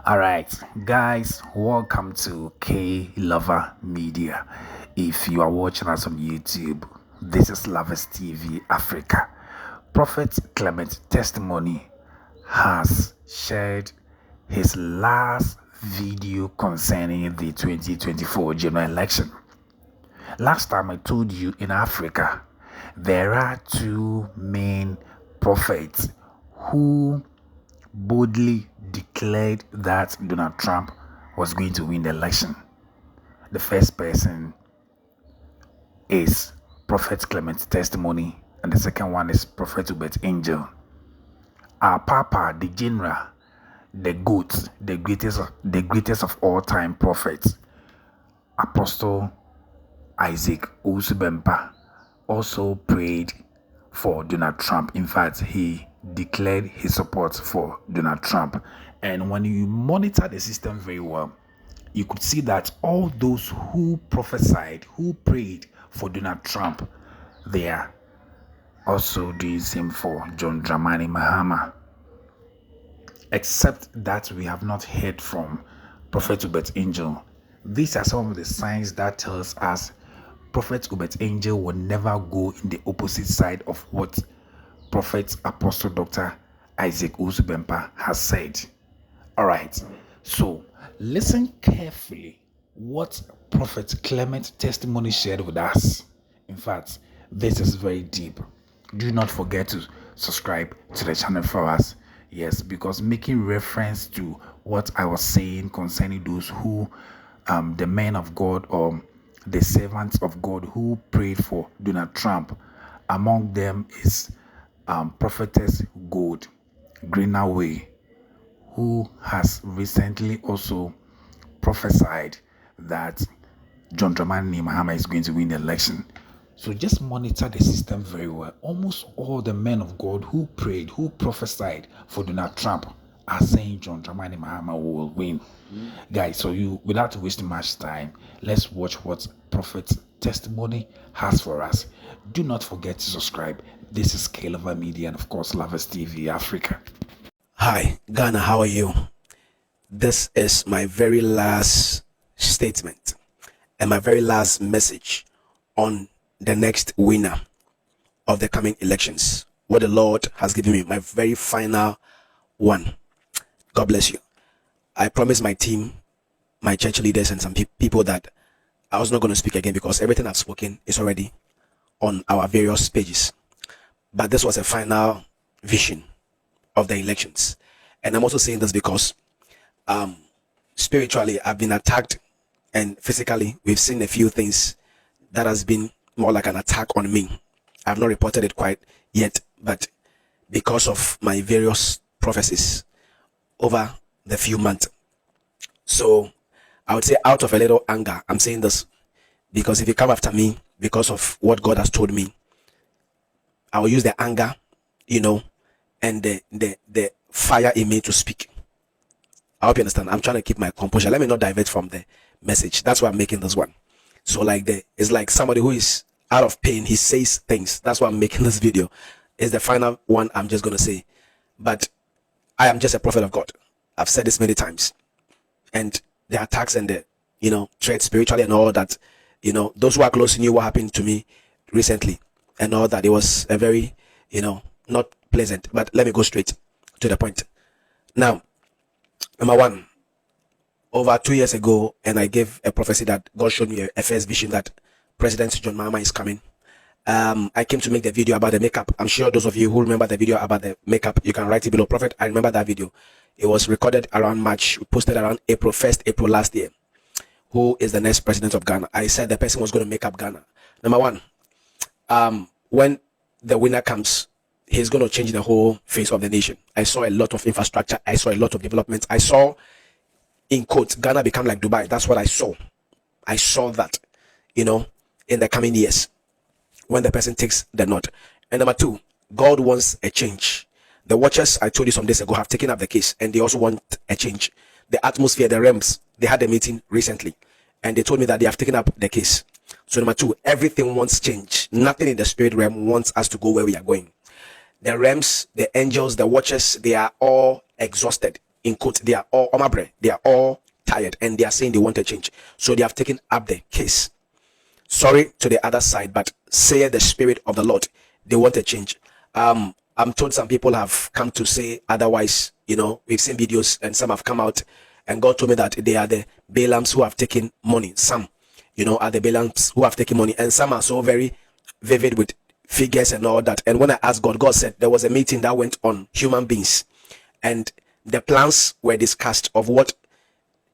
Alright, guys, welcome to K Lover Media. If you are watching us on YouTube, this is Lovers TV Africa. Prophet Clement testimony has shared his last video concerning the 2024 general election. Last time I told you in Africa, there are two main prophets who boldly declared that Donald Trump was going to win the election. The first person is Prophet Clement's testimony, and the second one is Prophet Hubert Angel. Our Papa, the General, the GOAT, the greatest of all time prophets, Apostle Isaac Usubempa, also prayed for Donald Trump. In fact, he declared his support for Donald Trump. And when you monitor the system very well, you could see that all those who prophesied, who prayed for Donald Trump, they are also doing the same for John Dramani Mahama. Except that we have not heard from Prophet Hubert Angel. These are some of the signs that tells us Prophet Hubert Angel will never go in the opposite side of what Prophet Apostle Dr. Isaac Usubempa has said. Alright, so listen carefully what Prophet Clement testimony shared with us. In fact, this is very deep. Do not forget to subscribe to the channel for us. Yes, because making reference to what I was saying concerning those who, the men of God or the servants of God who prayed for Donald Trump, among them is Prophetess Gold Greenaway, who has recently also prophesied that John Dramani Mahama is going to win the election. So just monitor the system very well. Almost all the men of God who prayed, who prophesied for Donald Trump are saying John Dramani Mahama will win. Guys, so without wasting much time, let's watch what Prophet's testimony has for us. Do not forget to subscribe. This is K Lover Media and of course Lovers TV Africa. Hi, Ghana, how are you? This is my very last statement and my very last message on the next winner of the coming elections. What the Lord has given me, my very final one. God bless you. I promised my team, my church leaders, and some people that I was not going to speak again because everything I've spoken is already on our various pages. But this was a final vision of the elections. And I'm also saying this because spiritually I've been attacked, and physically we've seen a few things that has been more like an attack on me. I've not reported it quite yet, but because of my various prophecies over the few months. So I would say out of a little anger, I'm saying this because if you come after me because of what God has told me, I will use the anger, and the fire in me to speak. I hope you understand. I'm trying to keep my composure. Let me not divert from the message. That's why I'm making this one. So it's like somebody who is out of pain. He says things. That's why I'm making this video. It's the final one I'm just going to say. But I am just a prophet of God. I've said this many times. And the attacks and the, threats spiritually and all that, those who are close knew what happened to me recently and all that. It was a very, not pleasant. But let me go straight to the point. Now, number one, over 2 years ago, and I gave a prophecy that God showed me a first vision that President John Mahama is coming. I came to make the video about the makeup. I'm sure those of you who remember the video about the makeup, you can write it below. Prophet, I remember that video. It was recorded around March, posted around April last year. Who is the next president of Ghana? I said the person was going to make up Ghana. Number one, when the winner comes, he's going to change the whole face of the nation. I saw a lot of infrastructure. I saw a lot of development. I saw, in quotes, Ghana become like Dubai. That's what I saw. I saw that, in the coming years when the person takes the nod. And number two, God wants a change. The watchers, I told you some days ago, have taken up the case and they also want a change. The atmosphere, the realms, they had a meeting recently and they told me that they have taken up the case. So number two, everything wants change. Nothing in the spirit realm wants us to go where we are going. The realms, the angels, the watchers, they are all exhausted. in quote, they are all omabre, they are all tired, and they are saying they want a change. So they have taken up the case. Sorry to the other side, but say the Spirit of the Lord, they want a change. I'm told some people have come to say otherwise. We've seen videos and some have come out, and God told me that they are the Balaams who have taken money. Some, are the Balaams who have taken money, and some are so very vivid with figures and all that. And when I asked God, God said there was a meeting that went on human beings, and the plans were discussed of what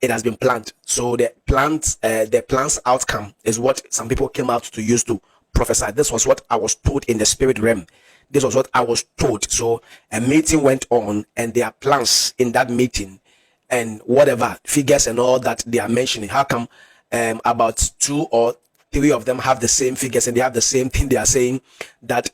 it has been planned. So the plans outcome is what some people came out to use to prophesy. This was what I was told in the spirit realm. This was what I was told. So a meeting went on, and there are plans in that meeting, and whatever figures and all that they are mentioning. How come about 2 or 3 of them have the same figures and they have the same thing? They are saying that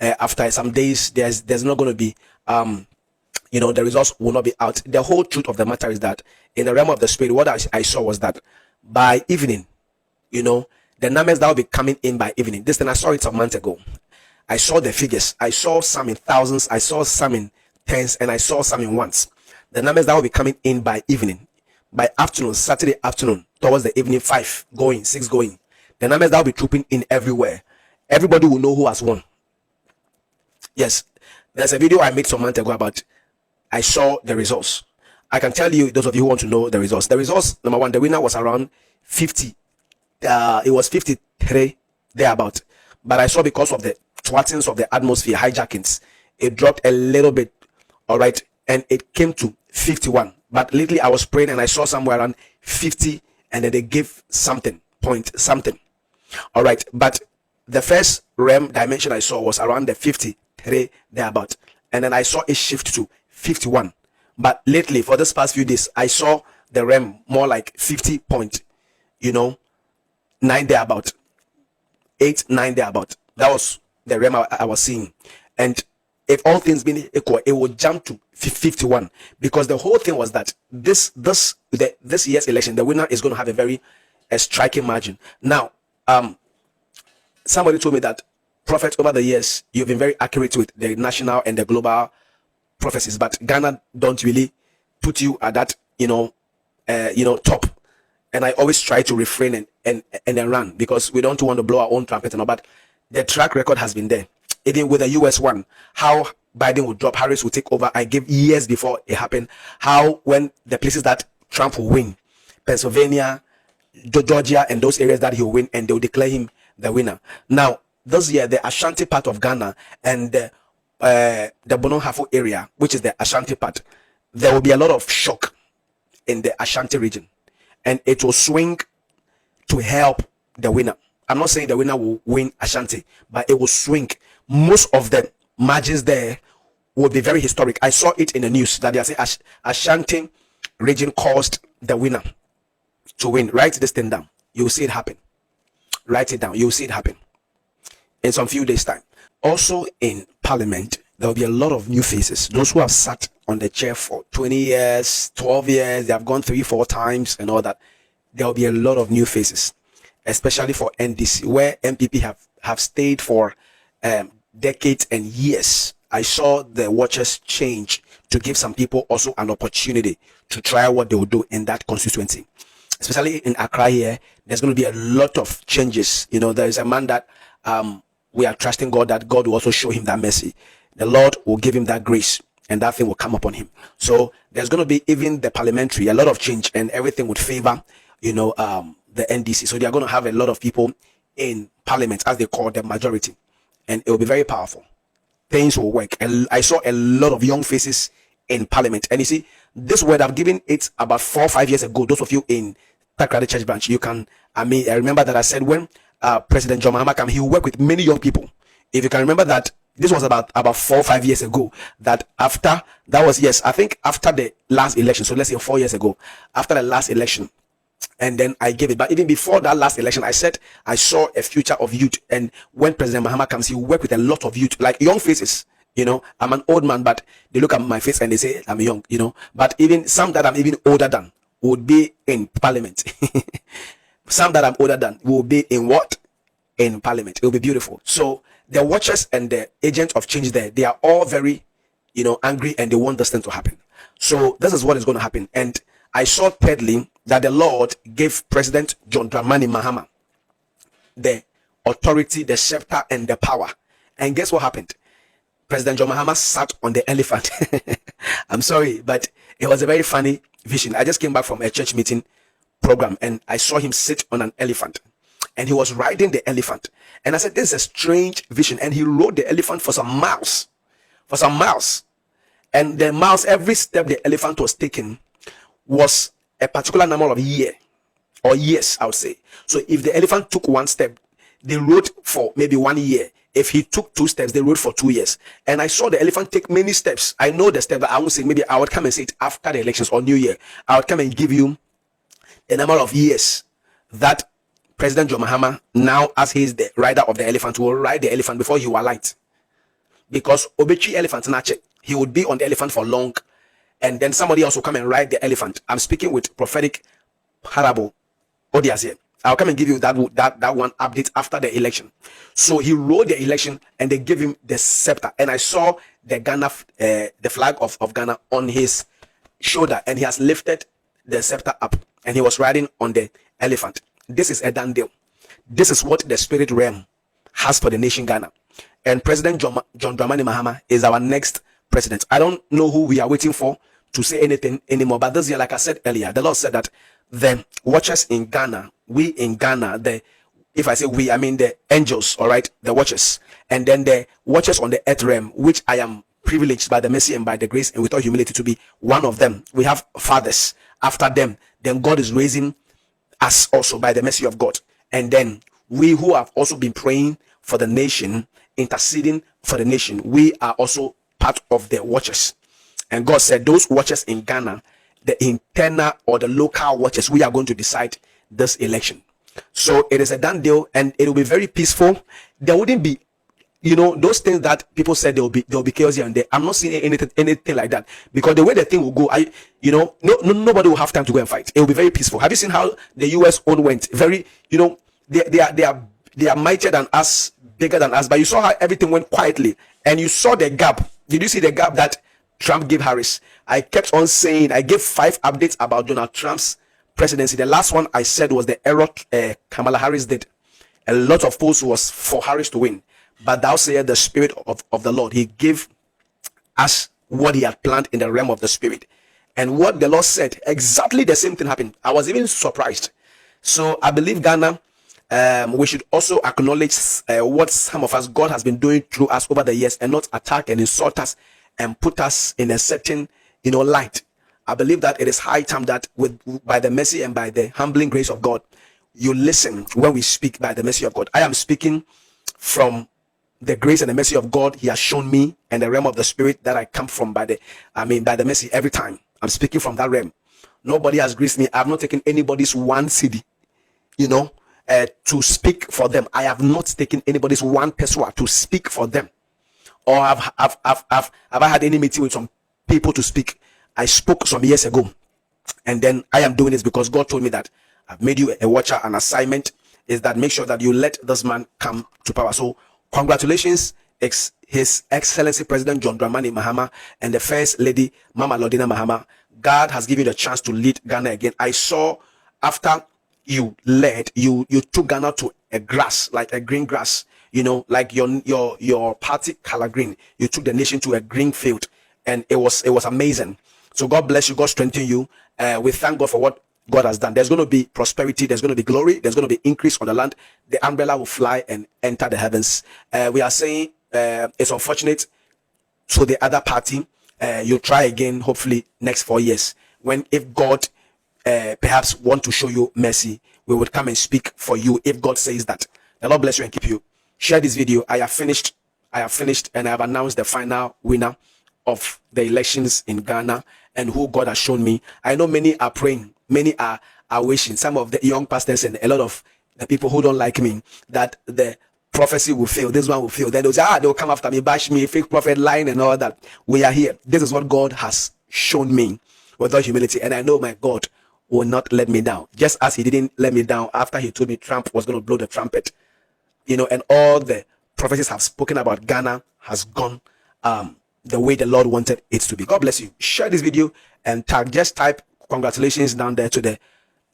after some days there's not going to be the results will not be out. The whole truth of the matter is that in the realm of the spirit, what I saw was that by evening, the numbers that will be coming in by evening. This thing I saw it some months ago. I saw the figures. I saw some in thousands. I saw some in tens, and I saw some in ones. The numbers that will be coming in by evening, by afternoon, Saturday afternoon, towards the evening, 5 going, 6 going. The numbers that will be trooping in everywhere. Everybody will know who has won. Yes, there's a video I made some months ago about. I saw the results. I can tell you, those of you who want to know the results. The results, number one, the winner was around 50. It was 53 thereabout. But I saw because of the thwartings of the atmosphere, hijackings, it dropped a little bit. All right, and it came to 51. But lately I was praying and I saw somewhere around 50, and then they gave something, point something. All right, but the first realm dimension I saw was around the 53 thereabout, and then I saw it shift to 51. But lately, for this past few days, I saw the realm more like 50 point, 9 thereabout, 8, 9 thereabout. That was the realm I was seeing. And if all things being equal, it would jump to 51, because the whole thing was that this year's election, the winner is going to have a striking margin. Now, somebody told me that, Prophet, over the years you've been very accurate with the national and the global prophecies, but Ghana don't really put you at that top. And I always try to refrain and then run, because we don't want to blow our own trumpet and all. But the track record has been there. Even with the US one, how Biden will drop, Harris will take over. I gave years before it happened. How when the places that Trump will win, Pennsylvania, Georgia, and those areas that he will win, and they will declare him the winner. Now, this year, the Ashanti part of Ghana and the Bono-Hafo area, which is the Ashanti part, there will be a lot of shock in the Ashanti region, and it will swing to help the winner. I'm not saying the winner will win Ashanti, but it will swing. Most of the margins there will be very historic. I saw it in the news that they are saying Ashanti region caused the winner to win. Write this thing down. You will see it happen. Write it down. You will see it happen in some few days' time. Also in Parliament, there will be a lot of new faces. Those who have sat on the chair for 20 years, 12 years, they have gone 3-4 times and all that. There will be a lot of new faces, especially for NDC, where MPP have stayed for decades and years. I saw the watchers change to give some people also an opportunity to try what they will do in that constituency. Especially in Accra here, there's going to be a lot of changes. There is a man that we are trusting God that God will also show him that mercy. The Lord will give him that grace, and that thing will come upon him. So there's going to be even the parliamentary, a lot of change, and everything would favor, the NDC. So they are going to have a lot of people in parliament, as they call the majority, and it will be very powerful. Things will work. And I saw a lot of young faces in parliament. And you see, this word I've given it about 4 or 5 years ago. Those of you in Takrady Church Branch, I remember that I said when President John Mahama came, he will work with many young people. If you can remember that, this was about 4 or 5 years ago. I think after the last election. So let's say 4 years ago, after the last election, and then I gave it. But even before that last election, I said I saw a future of youth. And when President Mahama comes, he will work with a lot of youth, like young faces. I'm an old man, but they look at my face and they say I'm young. But even some that I'm even older than would be in parliament. Some that I'm older than will be in what? In parliament. It will be beautiful. So the watchers and the agents of change there, they are all very, angry, and they want this thing to happen. So this is what is going to happen. And I saw thirdly that the Lord gave President John Dramani Mahama the authority, the scepter, and the power. And guess what happened? President John Mahama sat on the elephant. I'm sorry, but it was a very funny vision. I just came back from a church meeting program and I saw him sit on an elephant and he was riding the elephant. And I said, this is a strange vision. And he rode the elephant for some miles. For some miles. And the miles, every step the elephant was taking was a particular number of years, I would say. So if the elephant took one step, they rode for maybe 1 year. If he took 2 steps, they rode for 2 years. And I saw the elephant take many steps. I know the step, but I won't say, maybe I would come and say it after the elections or New Year. I would come and give you the number of years that President John Mahama, now as he is the rider of the elephant, will ride the elephant before he will alight. Because Obechi elephant, he would be on the elephant for long. And then somebody else will come and ride the elephant. I'm speaking with Prophetic Parable Odias here. I'll come and give you that one update after the election. So he rode the election and they gave him the scepter. And I saw the Ghana, the flag of Ghana on his shoulder, and he has lifted the scepter up and he was riding on the elephant. This is a done deal. This is what the spirit realm has for the nation Ghana. And President John Dramani Mahama is our next president. I don't know who we are waiting for to say anything anymore. But this year, like I said earlier, the Lord said that the watchers in Ghana, we in Ghana, if I say we, I mean the angels, all right, the watchers, and then the watchers on the earth realm, which I am privileged by the mercy and by the grace and with all humility to be one of them. We have fathers after them. Then God is raising us also by the mercy of God. And then we who have also been praying for the nation, interceding for the nation, we are also part of the watchers. And God said those watchers in Ghana, the internal or the local watchers, we are going to decide this election. So it is a done deal and it will be very peaceful. There wouldn't be, those things that people said there will be chaos here and there. I'm not seeing anything like that, because the way the thing will go, nobody will have time to go and fight. It will be very peaceful. Have you seen how the US own went? Very, they are mightier than us, bigger than us, but you saw how everything went quietly, and you saw the gap. Did you see the gap that Trump gave Harris? I kept on saying, I gave 5 updates about Donald Trump's presidency. The last one I said was the error Kamala Harris did. A lot of polls was for Harris to win, but thou sayest the spirit of the Lord. He gave us what he had planned in the realm of the spirit, and what the Lord said, exactly the same thing happened. I was even surprised. So I believe Ghana, we should also acknowledge what some of us, God has been doing through us over the years, and not attack and insult us and put us in a certain light. I believe that it is high time that by the mercy and by the humbling grace of God, you listen when we speak by the mercy of God. I am speaking from the grace and the mercy of God He has shown me, and the realm of the spirit that I come from by the mercy every time. I'm speaking from that realm. Nobody has graced me. I have not taken anybody's one CD, to speak for them. I have not taken anybody's one pesewa to speak for them. Or have I had any meeting with some people to speak? I spoke some years ago, and then I am doing this because God told me that I've made you a watcher. An assignment is that make sure that you let this man come to power. So congratulations, His Excellency President John Dramani Mahama and the First Lady Mama Lodina Mahama. God has given you the chance to lead Ghana again. I saw after you led, you took Ghana to a grass, like a green grass, like your party color green. You took the nation to a green field, and it was amazing. So God bless you. God strengthen you. We thank God for what God has done. There's going to be prosperity. There's going to be glory. There's going to be increase on the land. The umbrella will fly and enter the heavens. We are saying it's unfortunate. So the other party, you'll try again, hopefully next 4 years. If God perhaps want to show you mercy, we would come and speak for you if God says that. The Lord bless you and keep you. Share this video. I have finished and I have announced the final winner of the elections in Ghana and who God has shown me. I know many are praying, many are wishing, some of the young pastors and a lot of the people who don't like me, that the prophecy will fail, this one will fail. Then they'll say, they'll come after me, bash me, fake prophet, lying and all that. We are here. This is what God has shown me with all humility, and I know my God will not let me down. Just as He didn't let me down after He told me Trump was going to blow the trumpet, and all the prophecies have spoken about Ghana has gone the way the Lord wanted it to be. God bless you. Share this video and just type congratulations down there to the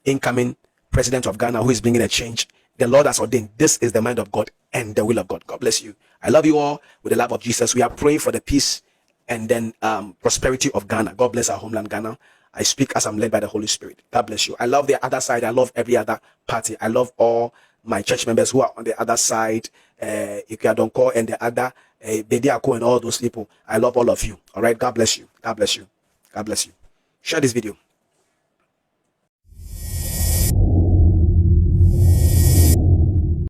incoming president of Ghana who is bringing a change. The Lord has ordained. This is the mind of God and the will of God. God bless you. I love you all with the love of Jesus. We are praying for the peace and then prosperity of Ghana. God bless our homeland, Ghana. I speak as I'm led by the Holy Spirit. God bless you. I love the other side. I love every other party. I love all my church members who are on the other side. Ikuadonko and the other Bediako and all those people. I love all of you. All right. God bless you. God bless you. God bless you. Share this video.